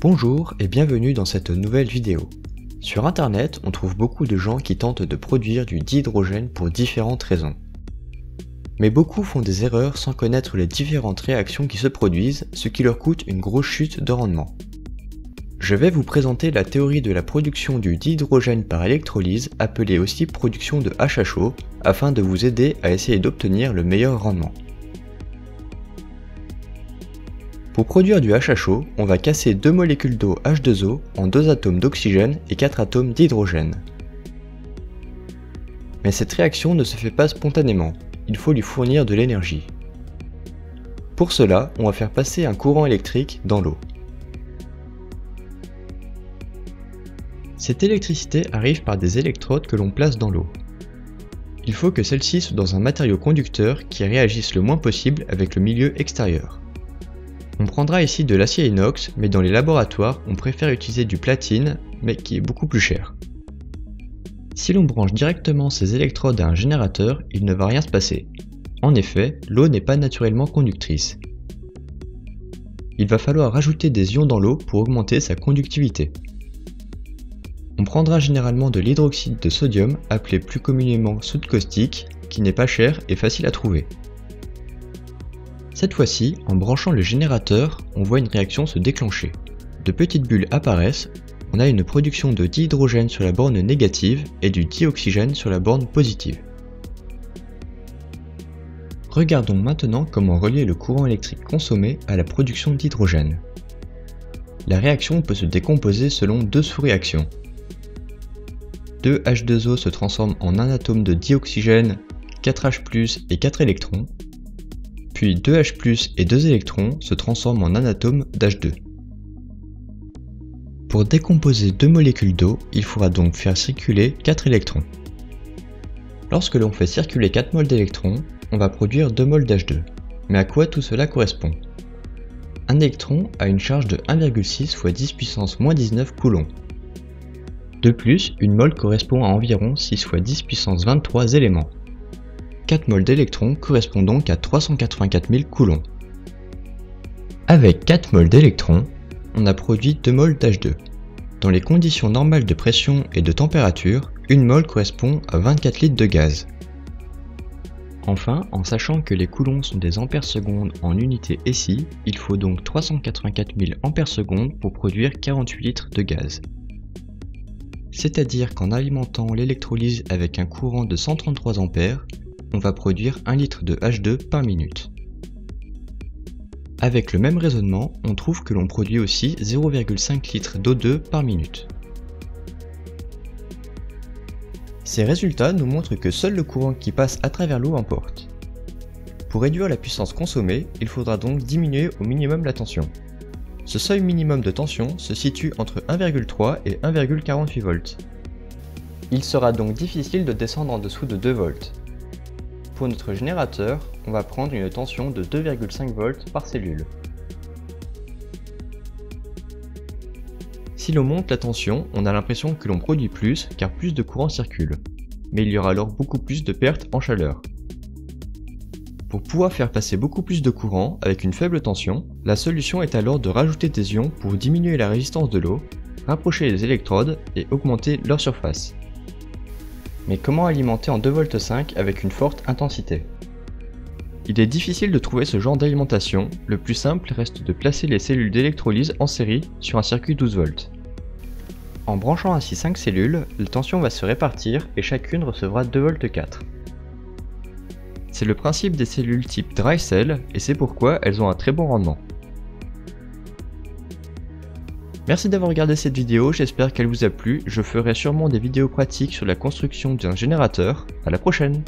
Bonjour et bienvenue dans cette nouvelle vidéo. Sur internet, on trouve beaucoup de gens qui tentent de produire du dihydrogène pour différentes raisons. Mais beaucoup font des erreurs sans connaître les différentes réactions qui se produisent, ce qui leur coûte une grosse chute de rendement. Je vais vous présenter la théorie de la production du dihydrogène par électrolyse, appelée aussi production de HHO, afin de vous aider à essayer d'obtenir le meilleur rendement. Pour produire du HHO, on va casser 2 molécules d'eau H2O en 2 atomes d'oxygène et 4 atomes d'hydrogène. Mais cette réaction ne se fait pas spontanément, il faut lui fournir de l'énergie. Pour cela, on va faire passer un courant électrique dans l'eau. Cette électricité arrive par des électrodes que l'on place dans l'eau. Il faut que celles-ci soient dans un matériau conducteur qui réagisse le moins possible avec le milieu extérieur. On prendra ici de l'acier inox, mais dans les laboratoires, on préfère utiliser du platine, mais qui est beaucoup plus cher. Si l'on branche directement ces électrodes à un générateur, il ne va rien se passer. En effet, l'eau n'est pas naturellement conductrice. Il va falloir rajouter des ions dans l'eau pour augmenter sa conductivité. On prendra généralement de l'hydroxyde de sodium, appelé plus communément soude caustique, qui n'est pas cher et facile à trouver. Cette fois-ci, en branchant le générateur, on voit une réaction se déclencher. De petites bulles apparaissent, on a une production de dihydrogène sur la borne négative et du dioxygène sur la borne positive. Regardons maintenant comment relier le courant électrique consommé à la production d'hydrogène. La réaction peut se décomposer selon deux sous-réactions. 2 H2O se transforme en un atome de dioxygène, 4H+, et 4 électrons. Puis 2H+, et 2 électrons se transforment en un atome d'H2. Pour décomposer 2 molécules d'eau, il faudra donc faire circuler 4 électrons. Lorsque l'on fait circuler 4 moles d'électrons, on va produire 2 moles d'H2. Mais à quoi tout cela correspond? Un électron a une charge de 1,6 x 10 puissance moins 19 coulombs. De plus, une mole correspond à environ 6 x 10 puissance 23 éléments. 4 moles d'électrons correspondent donc à 384 000 coulombs. Avec 4 moles d'électrons, on a produit 2 moles d'H2. Dans les conditions normales de pression et de température, une mole correspond à 24 litres de gaz. Enfin, en sachant que les coulombs sont des ampères secondes en unité SI, il faut donc 384 000 ampères secondes pour produire 48 litres de gaz. C'est-à-dire qu'en alimentant l'électrolyse avec un courant de 133 ampères, on va produire 1 litre de H2 par minute. Avec le même raisonnement, on trouve que l'on produit aussi 0,5 litres d'O2 par minute. Ces résultats nous montrent que seul le courant qui passe à travers l'eau importe. Pour réduire la puissance consommée, il faudra donc diminuer au minimum la tension. Ce seuil minimum de tension se situe entre 1,3 et 1,48 volts. Il sera donc difficile de descendre en dessous de 2 volts. Pour notre générateur, on va prendre une tension de 2,5 volts par cellule. Si l'on monte la tension, on a l'impression que l'on produit plus car plus de courant circule. Mais il y aura alors beaucoup plus de pertes en chaleur. Pour pouvoir faire passer beaucoup plus de courant avec une faible tension, la solution est alors de rajouter des ions pour diminuer la résistance de l'eau, rapprocher les électrodes et augmenter leur surface. Mais comment alimenter en 2,5 V avec une forte intensité? Il est difficile de trouver ce genre d'alimentation, le plus simple reste de placer les cellules d'électrolyse en série sur un circuit 12 volts. En branchant ainsi 5 cellules, la tension va se répartir et chacune recevra 2,4 V. C'est le principe des cellules type dry cell et c'est pourquoi elles ont un très bon rendement. Merci d'avoir regardé cette vidéo, j'espère qu'elle vous a plu, je ferai sûrement des vidéos pratiques sur la construction d'un générateur, à la prochaine!